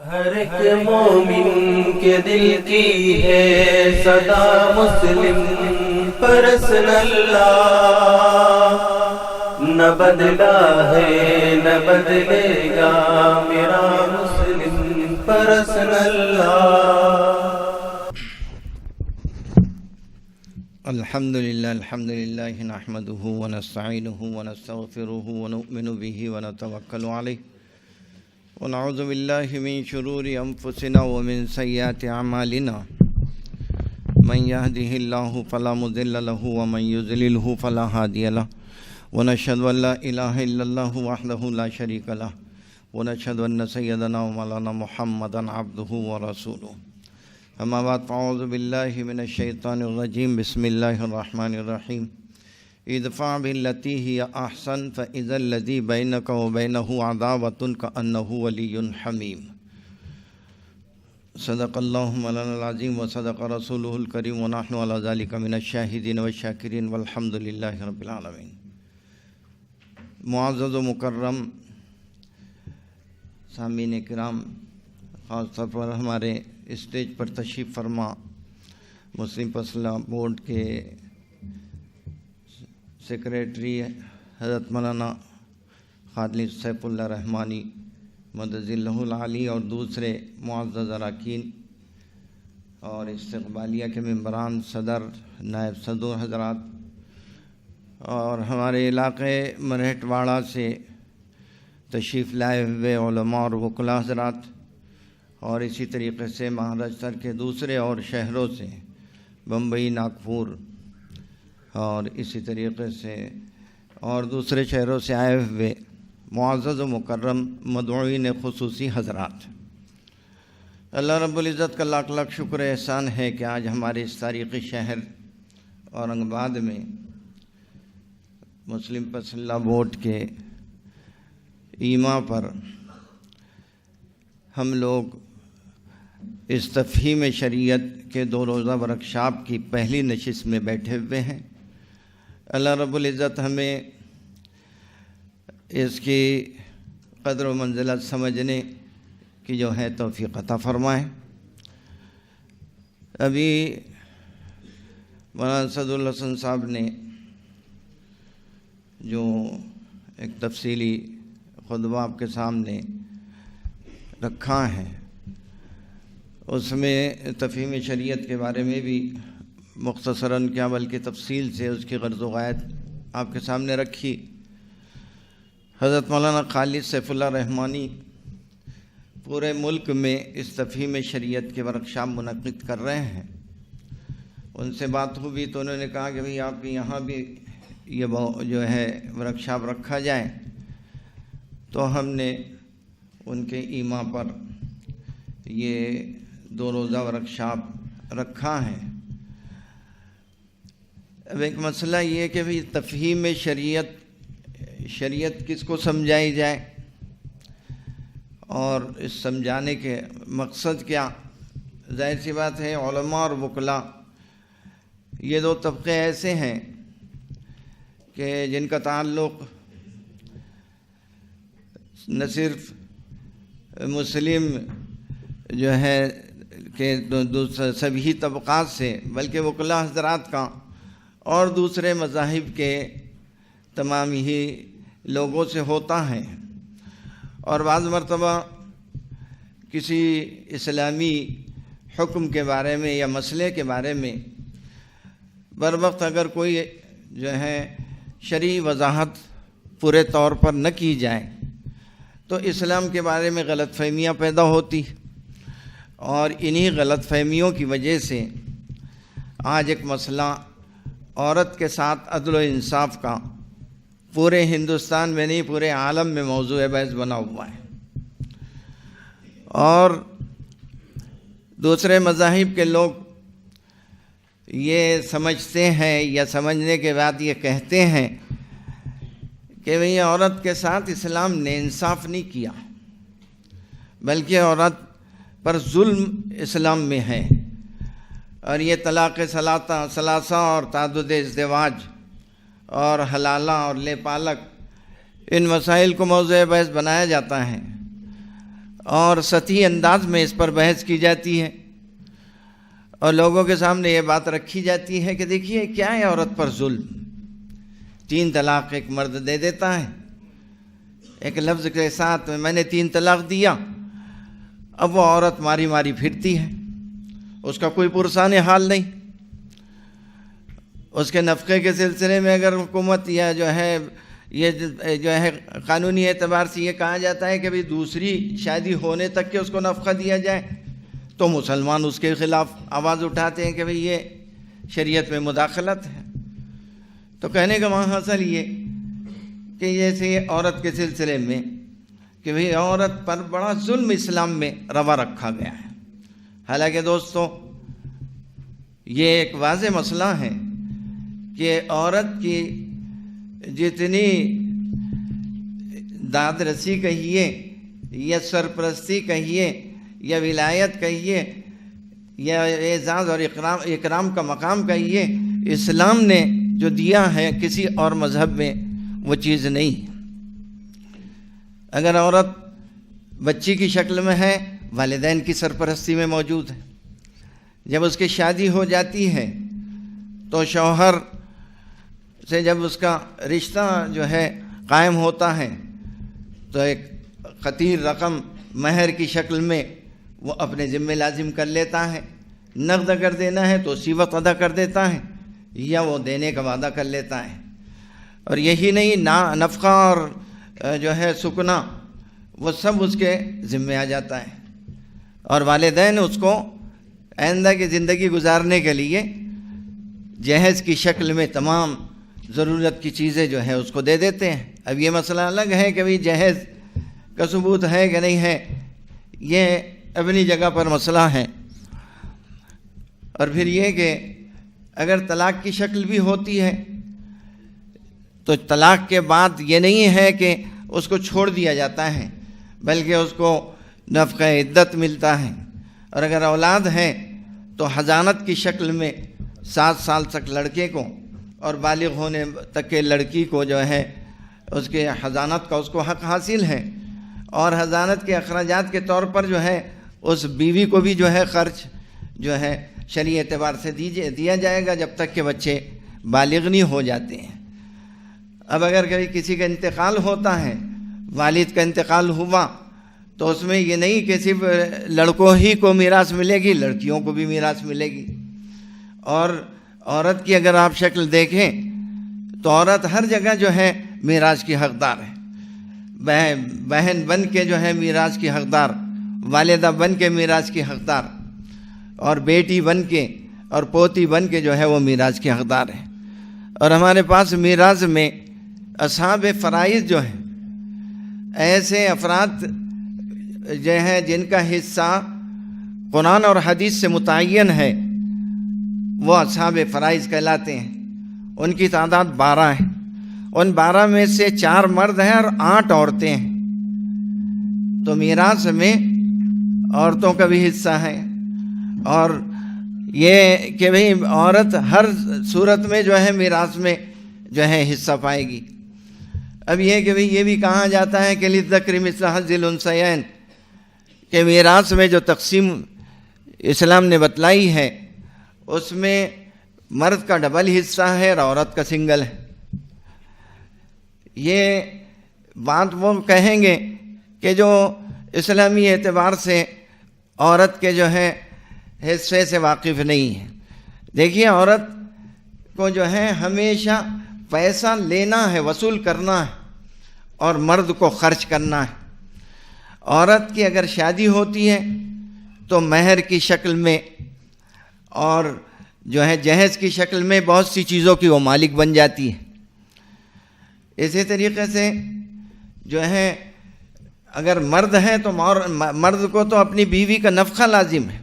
ہر ایک مومن کے دل کی ہے صدا مسلم پرسن اللہ، نہ بدلا ہے نہ بدلے گا میرا مسلم پرسن اللہ۔ الحمدللہ نحمده ونستعینه ونستغفره ونؤمن به ونتوکل علیہ ونعوذ باللہ من شرور انفسنا ومن سیئات اعمالنا، من یهده اللہ فلا مضل له ومن یضللہ فلا ہادی له، ونشهد ان لا الہ الا اللہ وحدہ لا شریک له، ونشهد ان سیدنا ومولانا محمدا عبدہ ورسولہ۔ اما بعد فاعوذ باللہ من الشیطان الرجیم، بسم اللہ الرحمن الرحیم۔ ادفع بالتی ہی احسن فاذا الذی بینک وبینہ عداوۃ کأنہ ولی حمیم۔ صدق اللہ مولانا العظیم وصدق رسولہ الکریم ونحن علی ذلک من الشاہدین والشاکرین والحمد للہ رب العالمین۔ معزز و مکرم سامعین کرام، خاص طور پر ہمارے اسٹیج پر تشریف فرما مسلم فضلہ بورڈ کے سیکریٹری حضرت مولانا خالد سیف اللہ رحمانی مدد اللہ العالی، اور دوسرے معزز اراکین اور استقبالیہ کے ممبران، صدر، نائب صدر حضرات، اور ہمارے علاقے مرہٹ واڑہ سے تشریف لائے ہوئے علماء اور وکلاء حضرات، اور اسی طریقے سے مہاراشٹر کے دوسرے اور شہروں سے، بمبئی، ناگپور اور اسی طریقے سے اور دوسرے شہروں سے آئے ہوئے معزز و مکرم مدعوین خصوصی حضرات، اللہ رب العزت کا لاکھ لاکھ شکر احسان ہے کہ آج ہمارے اس تاریخی شہر اورنگ آباد میں مسلم فضلہ بورڈ کے ایما پر ہم لوگ اس تفہیم شریعت کے 2 روزہ ورکشاپ کی پہلی نشست میں بیٹھے ہوئے ہیں۔ اللہ رب العزت ہمیں اس کی قدر و منزلت سمجھنے کی جو ہے توفیق عطا فرمائے۔ ابھی مولانا اسد الحسن صاحب نے جو ایک تفصیلی خطبہ آپ کے سامنے رکھا ہے، اس میں تفہیم شریعت کے بارے میں بھی مختصراً کیا بلکہ تفصیل سے اس کی غرض و غایت آپ کے سامنے رکھی۔ حضرت مولانا خالد سیف اللہ رحمانی پورے ملک میں اس تفہیم شریعت کے ورکشاپ منعقد کر رہے ہیں۔ ان سے بات ہوئی تو انہوں نے کہا کہ بھئی آپ کے یہاں بھی یہ جو ہے ورکشاپ رکھا جائے، تو ہم نے ان کے ایما پر یہ 2 روزہ ورکشاپ رکھا ہے۔ اب ایک مسئلہ یہ ہے کہ بھئی تفہیم شریعت کس کو سمجھائی جائے، اور اس سمجھانے کے مقصد کیا۔ ظاہر سی بات ہے علماء اور وکلاء یہ 2 طبقے ایسے ہیں کہ جن کا تعلق نہ صرف مسلم جو ہے کہ سبھی طبقات سے، بلکہ وکلاء حضرات کا اور دوسرے مذاہب کے تمام ہی لوگوں سے ہوتا ہے۔ اور بعض مرتبہ کسی اسلامی حکم کے بارے میں یا مسئلے کے بارے میں بروقت اگر کوئی جو ہے شرعی وضاحت پورے طور پر نہ کی جائے تو اسلام کے بارے میں غلط فہمیاں پیدا ہوتی، اور انہی غلط فہمیوں کی وجہ سے آج ایک مسئلہ عورت کے ساتھ عدل و انصاف کا پورے ہندوستان میں نہیں پورے عالم میں موضوع بحث بنا ہوا ہے۔ اور دوسرے مذاہب کے لوگ یہ سمجھتے ہیں یا سمجھنے کے بعد یہ کہتے ہیں کہ بھئی عورت کے ساتھ اسلام نے انصاف نہیں کیا، بلکہ عورت پر ظلم اسلام میں ہے، اور یہ طلاق ثلاثہ اور تعدد ازدواج اور حلالہ اور لے پالک ان مسائل کو موضوع بحث بنایا جاتا ہے، اور سطحی انداز میں اس پر بحث کی جاتی ہے اور لوگوں کے سامنے یہ بات رکھی جاتی ہے کہ دیکھیے کیا ہے عورت پر ظلم. 3 طلاق ایک مرد دے دیتا ہے ایک لفظ کے ساتھ، میں نے 3 طلاق دیا. اب وہ عورت ماری ماری پھرتی ہے، اس کا کوئی پرسان حال نہیں. اس کے نفقے کے سلسلے میں اگر حکومت یا یہ جو ہے قانونی اعتبار سے یہ کہا جاتا ہے کہ بھی دوسری شادی ہونے تک کہ اس کو نفقہ دیا جائے، تو مسلمان اس کے خلاف آواز اٹھاتے ہیں کہ بھئی یہ شریعت میں مداخلت ہے. تو کہنے کا وہاں حاصل یہ کہ جیسے عورت کے سلسلے میں کہ بھئی عورت پر بڑا ظلم اسلام میں روا رکھا گیا ہے. حالانکہ دوستو یہ ایک واضح مسئلہ ہے کہ عورت کی جتنی داد رسی کہیے یا سرپرستی کہیے یا ولایت کہیے یا اعزاز اور اکرام کا مقام کہیے، اسلام نے جو دیا ہے کسی اور مذہب میں وہ چیز نہیں. اگر عورت بچی کی شکل میں ہے والدین کی سرپرستی میں موجود ہے. جب اس کی شادی ہو جاتی ہے تو شوہر سے جب اس کا رشتہ جو ہے قائم ہوتا ہے تو ایک خطیر رقم مہر کی شکل میں وہ اپنے ذمہ لازم کر لیتا ہے. نقد اگر دینا ہے تو اسی وقت ادا کر دیتا ہے یا وہ دینے کا وعدہ کر لیتا ہے. اور یہی نہیں، نفقہ اور جو ہے سکنا وہ سب اس کے ذمہ آ جاتا ہے. اور والدین اس کو آئندہ کی زندگی گزارنے کے لیے جہیز کی شکل میں تمام ضرورت کی چیزیں جو ہے اس کو دے دیتے ہیں. اب یہ مسئلہ الگ ہے کہ بھئی جہیز کا ثبوت ہے کہ نہیں ہے، یہ اپنی جگہ پر مسئلہ ہے. اور پھر یہ کہ اگر طلاق کی شکل بھی ہوتی ہے تو طلاق کے بعد یہ نہیں ہے کہ اس کو چھوڑ دیا جاتا ہے، بلکہ اس کو نفقہ عدت ملتا ہے. اور اگر اولاد ہے تو حضانت کی شکل میں 7 سال تک لڑکے کو اور بالغ ہونے تک کے لڑکی کو جو ہے اس کے حضانت کا اس کو حق حاصل ہے. اور حضانت کے اخراجات کے طور پر جو ہے اس بیوی کو بھی جو ہے خرچ جو ہے شرعی اعتبار سے دیا جائے گا جب تک کہ بچے بالغ نہیں ہو جاتے ہیں. اب اگر کبھی کسی کا انتقال ہوتا ہے، والد کا انتقال ہوا، تو اس میں یہ نہیں کہ صرف لڑکوں ہی کو میراث ملے گی، لڑکیوں کو بھی میراث ملے گی. اور عورت کی اگر آپ شکل دیکھیں تو عورت ہر جگہ جو ہے میراث کی حقدار ہے. بہن بن کے جو ہے میراث کی حقدار، والدہ بن کے میراث کی حقدار، اور بیٹی بن کے اور پوتی بن کے جو ہے وہ میراث کی حقدار ہے. اور ہمارے پاس میراث میں اصحاب فرائض جو ہیں، ایسے افراد جو ہیں جن کا حصہ قرآن اور حدیث سے متعین ہے، وہ اصحاب فرائض کہلاتے ہیں. ان کی تعداد 12 ہے. ان 12 میں سے 4 مرد ہیں اور 8 عورتیں ہیں. تو میراث میں عورتوں کا بھی حصہ ہے. اور یہ کہ بھئی عورت ہر صورت میں جو ہے میراث میں جو ہے حصہ پائے گی. اب یہ کہ بھئی یہ بھی کہا جاتا ہے کہ للذکر مثل حظ الانثیین، کہ میراث میں جو تقسیم اسلام نے بتلائی ہے اس میں مرد کا ڈبل حصہ ہے اور عورت کا سنگل ہے. یہ بات وہ کہیں گے کہ جو اسلامی اعتبار سے عورت کے جو ہے حصے سے واقف نہیں ہے. دیکھیے عورت کو جو ہے ہمیشہ پیسہ لینا ہے، وصول کرنا ہے، اور مرد کو خرچ کرنا ہے. عورت کی اگر شادی ہوتی ہے تو مہر کی شکل میں اور جو ہے جہیز کی شکل میں بہت سی چیزوں کی وہ مالک بن جاتی ہے. اسی طریقے سے جو ہے اگر مرد ہے تو مرد کو تو اپنی بیوی کا نفقہ لازم ہے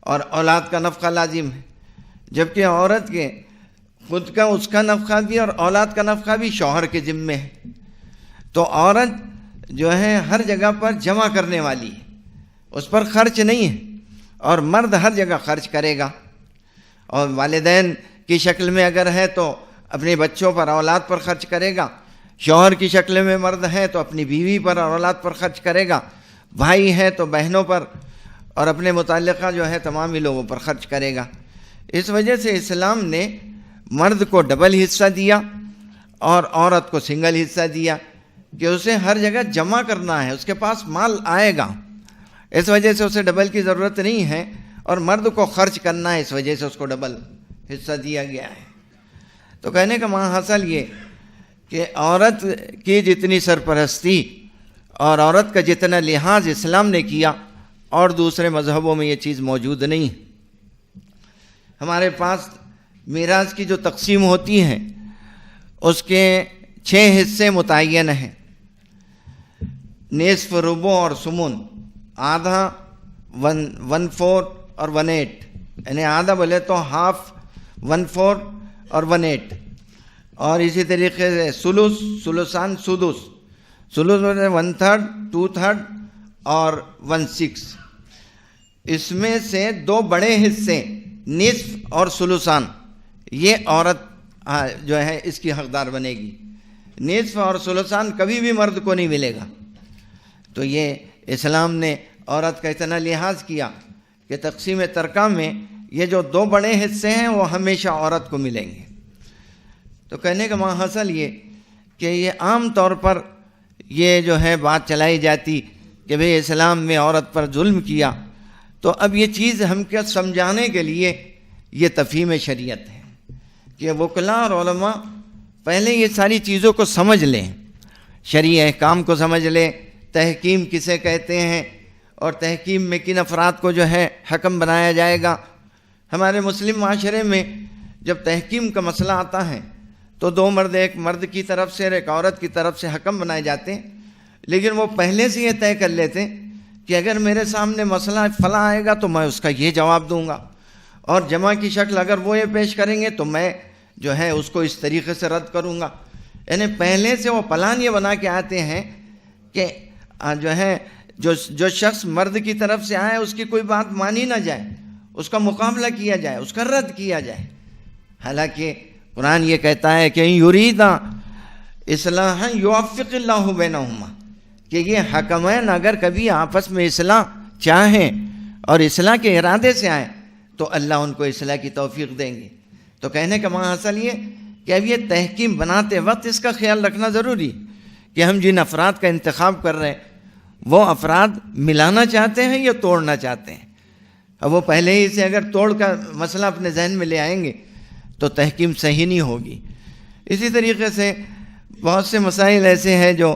اور اولاد کا نفقہ لازم ہے، جبکہ عورت کے خود کا اس کا نفقہ بھی اور اولاد کا نفقہ بھی شوہر کے ذمہ ہے. تو عورت جو ہے ہر جگہ پر جمع کرنے والی ہے، اس پر خرچ نہیں ہے. اور مرد ہر جگہ خرچ کرے گا. اور والدین کی شکل میں اگر ہے تو اپنے بچوں پر اولاد پر خرچ کرے گا. شوہر کی شکل میں مرد ہے تو اپنی بیوی پر اور اولاد پر خرچ کرے گا. بھائی ہے تو بہنوں پر اور اپنے متعلقہ جو ہے تمام ہی لوگوں پر خرچ کرے گا۔ اس وجہ سے اسلام نے مرد کو ڈبل حصہ دیا اور عورت کو سنگل حصہ دیا کہ اسے ہر جگہ جمع کرنا ہے، اس کے پاس مال آئے گا، اس وجہ سے اسے ڈبل کی ضرورت نہیں ہے، اور مرد کو خرچ کرنا ہے، اس وجہ سے اس کو ڈبل حصہ دیا گیا ہے۔ تو کہنے کا حاصل یہ کہ عورت کی جتنی سرپرستی اور عورت کا جتنا لحاظ اسلام نے کیا اور دوسرے مذہبوں میں یہ چیز موجود نہیں ہے۔ ہمارے پاس میراث کی جو تقسیم ہوتی ہے اس کے 6 حصے متعین ہیں، نصف، ربع اور ثمن، آدھا، 1/4 اور 1/8، یعنی آدھا بولے تو ہاف، 1/4 اور 1/8، اور اسی طریقے سے ثلث، ثلثان، سدس، ثلث بولے 1/3، 2/3 اور 1/6۔ اس میں سے 2 بڑے حصے نصف اور ثلثان یہ عورت جو ہے اس کی حقدار بنے گی، نصف اور ثلثان کبھی بھی مرد کو نہیں ملے گا۔ تو یہ اسلام نے عورت کا اتنا لحاظ کیا کہ تقسیم ترکہ میں یہ جو 2 بڑے حصے ہیں وہ ہمیشہ عورت کو ملیں گے۔ تو کہنے کا حاصل یہ کہ یہ عام طور پر یہ جو ہے بات چلائی جاتی کہ بھئی اسلام میں عورت پر ظلم کیا، تو اب یہ چیز ہم کیا سمجھانے کے لیے یہ تفہیم شریعت ہے کہ وکلاء اور علماء پہلے یہ ساری چیزوں کو سمجھ لیں، شرعی احکام کو سمجھ لیں، تحکیم کسے کہتے ہیں اور تحکیم میں کن افراد کو جو ہے حکم بنایا جائے گا۔ ہمارے مسلم معاشرے میں جب تحکیم کا مسئلہ آتا ہے تو 2 مرد، ایک مرد کی طرف سے اور ایک عورت کی طرف سے حکم بنائے جاتے ہیں، لیکن وہ پہلے سے یہ طے کر لیتے ہیں کہ اگر میرے سامنے مسئلہ فلاں آئے گا تو میں اس کا یہ جواب دوں گا، اور جمع کی شکل اگر وہ یہ پیش کریں گے تو میں جو ہے اس کو اس طریقے سے رد کروں گا۔ یعنی پہلے سے وہ پلان یہ بنا کے آتے ہیں کہ جو ہے جو شخص مرد کی طرف سے آئے اس کی کوئی بات مانی نہ جائے، اس کا مقابلہ کیا جائے، اس کا رد کیا جائے۔ حالانکہ قرآن یہ کہتا ہے کہ یریدا اصلاحا یوفق اللہ بینہما، کہ یہ حکمین اگر کبھی آپس میں اصلاح چاہیں اور اصلاح کے ارادے سے آئیں تو اللہ ان کو اصلاح کی توفیق دیں گے۔ تو کہنے کا حاصل یہ کہ اب یہ تحکیم بناتے وقت اس کا خیال رکھنا ضروری کہ ہم جن افراد کا انتخاب کر رہے ہیں وہ افراد ملانا چاہتے ہیں یا توڑنا چاہتے ہیں۔ اب وہ پہلے ہی سے اگر توڑ کا مسئلہ اپنے ذہن میں لے آئیں گے تو تحکیم صحیح نہیں ہوگی۔ اسی طریقے سے بہت سے مسائل ایسے ہیں جو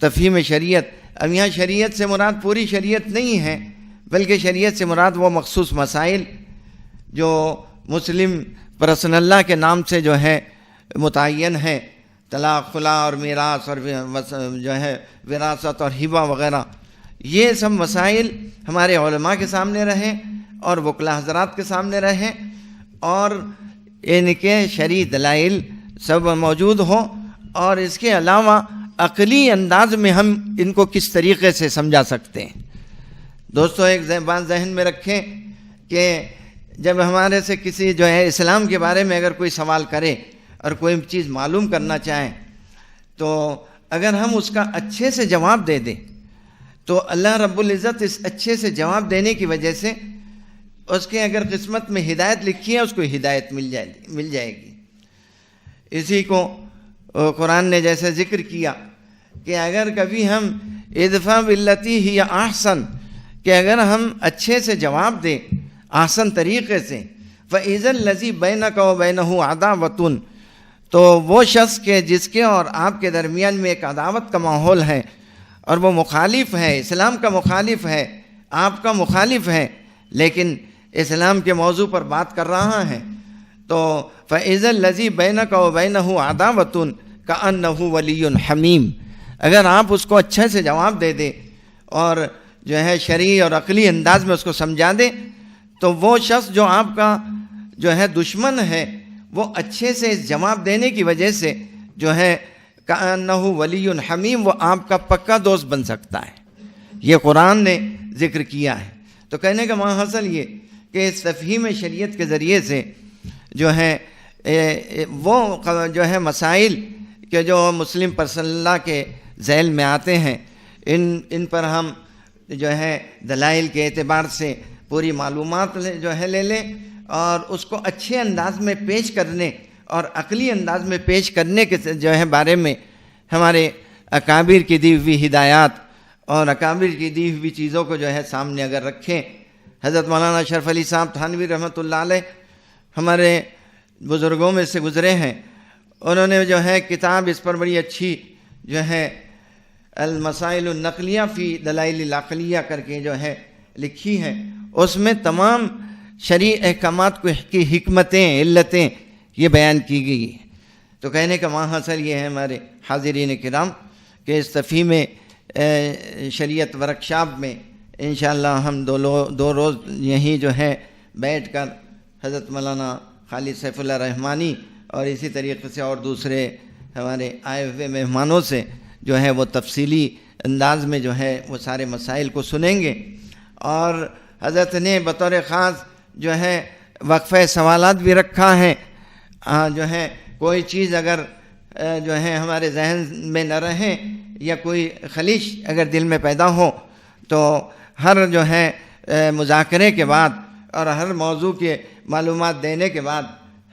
تفہیم شریعت، اب یہاں شریعت سے مراد پوری شریعت نہیں ہے، بلکہ شریعت سے مراد وہ مخصوص مسائل جو مسلم پرسنل لاء کے نام سے جو ہے متعین ہے، طلاق، خلا اور میراث اور جو ہے وراثت اور ہبہ وغیرہ، یہ سب مسائل ہمارے علماء کے سامنے رہیں اور وکلاء حضرات کے سامنے رہیں، اور ان کے شرعی دلائل سب موجود ہوں، اور اس کے علاوہ عقلی انداز میں ہم ان کو کس طریقے سے سمجھا سکتے ہیں۔ دوستو ایک بات ذہن میں رکھیں کہ جب ہمارے سے کسی جو ہے اسلام کے بارے میں اگر کوئی سوال کرے اور کوئی چیز معلوم کرنا چاہیں تو اگر ہم اس کا اچھے سے جواب دے دیں تو اللہ رب العزت اس اچھے سے جواب دینے کی وجہ سے اس کے اگر قسمت میں ہدایت لکھی ہے اس کو ہدایت مل جائے گی۔ اسی کو قرآن نے جیسے ذکر کیا کہ اگر کبھی ہم ادفع باللتی ہی احسن، کہ اگر ہم اچھے سے جواب دیں احسن طریقے سے، فَإِذَا الَّذِي بَيْنَكَ وَبَيْنَهُ عَدَاوَةٌ، تو وہ شخص کے جس کے اور آپ کے درمیان میں ایک عداوت کا ماحول ہے اور وہ مخالف ہے، اسلام کا مخالف ہے، آپ کا مخالف ہے، لیکن اسلام کے موضوع پر بات کر رہا ہے، تو فَإِذَا الَّذِي بَيْنَكَ وَبَيْنَهُ عَدَاوَةٌ كَأَنَّهُ وَلِيٌّ حَمِيمٌ، اگر آپ اس کو اچھے سے جواب دے دیں اور جو ہے شرعی اور عقلی انداز میں اس کو سمجھا دیں تو وہ شخص جو آپ کا جو ہے دشمن ہے وہ اچھے سے اس جواب دینے کی وجہ سے جو ہے کأنہ ولی حمیم، وہ آپ کا پکا دوست بن سکتا ہے۔ یہ قرآن نے ذکر کیا ہے۔ تو کہنے کا حاصل یہ کہ اس تفہیم شریعت کے ذریعے سے جو ہے وہ جو ہے مسائل کہ جو مسلم پرسنل لاء کے ذیل میں آتے ہیں ان پر ہم جو ہے دلائل کے اعتبار سے پوری معلومات جو ہے لے لیں اور اس کو اچھے انداز میں پیش کرنے اور عقلی انداز میں پیش کرنے کے جو ہے بارے میں ہمارے اکابر کی دی ہوئی ہدایات اور اکابر کی دی ہوئی چیزوں کو جو ہے سامنے اگر رکھیں. حضرت مولانا اشرف علی صاحب تھانوی رحمۃ اللہ علیہ ہمارے بزرگوں میں سے گزرے ہیں. انہوں نے جو ہے کتاب اس پر بڑی اچھی جو ہے المسائل النقلیہ فی دلائل العقلیہ کر کے جو ہے لکھی ہے. اس میں تمام شرعی احکامات کی حکمتیں علتیں یہ بیان کی گئی ہیں. تو کہنے کا ماحصل یہ ہے ہمارے حاضرین کرام کہ اس تفہیم شریعت ورکشاپ میں انشاءاللہ ہم دو روز یہیں جو ہے بیٹھ کر حضرت مولانا خالد سیف اللہ رحمانی اور اسی طریقے سے اور دوسرے ہمارے آئے ہوئے مہمانوں سے جو ہے وہ تفصیلی انداز میں جو ہے وہ سارے مسائل کو سنیں گے. اور حضرت نے بطور خاص جو ہے وقفہ سوالات بھی رکھا ہے. جو ہے کوئی چیز اگر جو ہے ہمارے ذہن میں نہ رہے یا کوئی خلیش اگر دل میں پیدا ہو تو ہر جو ہے مذاکرے کے بعد اور ہر موضوع کے معلومات دینے کے بعد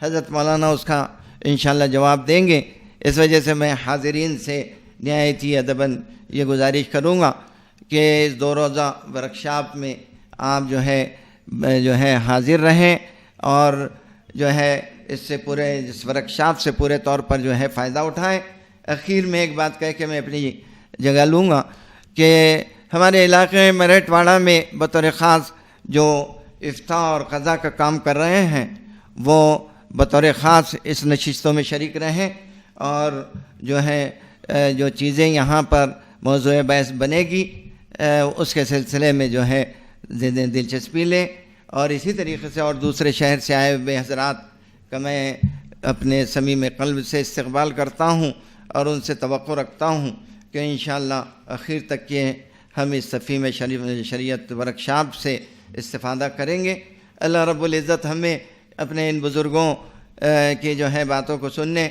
حضرت مولانا اس کا انشاءاللہ جواب دیں گے. اس وجہ سے میں حاضرین سے نہایتی ادباً یہ گزارش کروں گا کہ اس 2 روزہ ورکشاپ میں آپ جو ہے حاضر رہیں اور جو ہے اس ورکشاپ سے پورے طور پر جو ہے فائدہ اٹھائیں. اخیر میں ایک بات کہہ کے میں اپنی جگہ لوں گا کہ ہمارے علاقے میرٹھ واڑہ میں بطور خاص جو افتاء اور قضاء کا کام کر رہے ہیں وہ بطور خاص اس نشستوں میں شریک رہیں اور جو ہے جو چیزیں یہاں پر موضوع بحث بنے گی اس کے سلسلے میں جو ہے دلچسپی لیں. اور اسی طریقے سے اور دوسرے شہر سے آئے ہوئے حضرات کا میں اپنے صمیم قلب سے استقبال کرتا ہوں اور ان سے توقع رکھتا ہوں کہ انشاءاللہ اخیر تک کے ہم اس تفہیم شریعت ورکشاپ سے استفادہ کریں گے. اللہ رب العزت ہمیں اپنے ان بزرگوں کی جو ہے باتوں کو سننے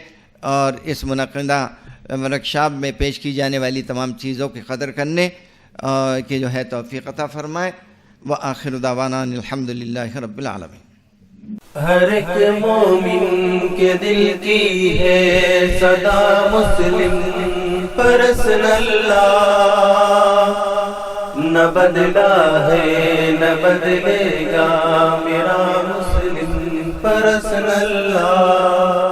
اور اس منعقدہ ورکشاپ میں پیش کی جانے والی تمام چیزوں کی قدر کرنے کی جو ہے توفیق عطا فرمائے. وآخر دعوانا الحمدللہ رب العالمین. ہر ایک مومن کے دل کی ہے صدا مسلم پرسن اللہ. نہ بدلا ہے نہ بدلے گا میرا مسلم پرسن اللہ.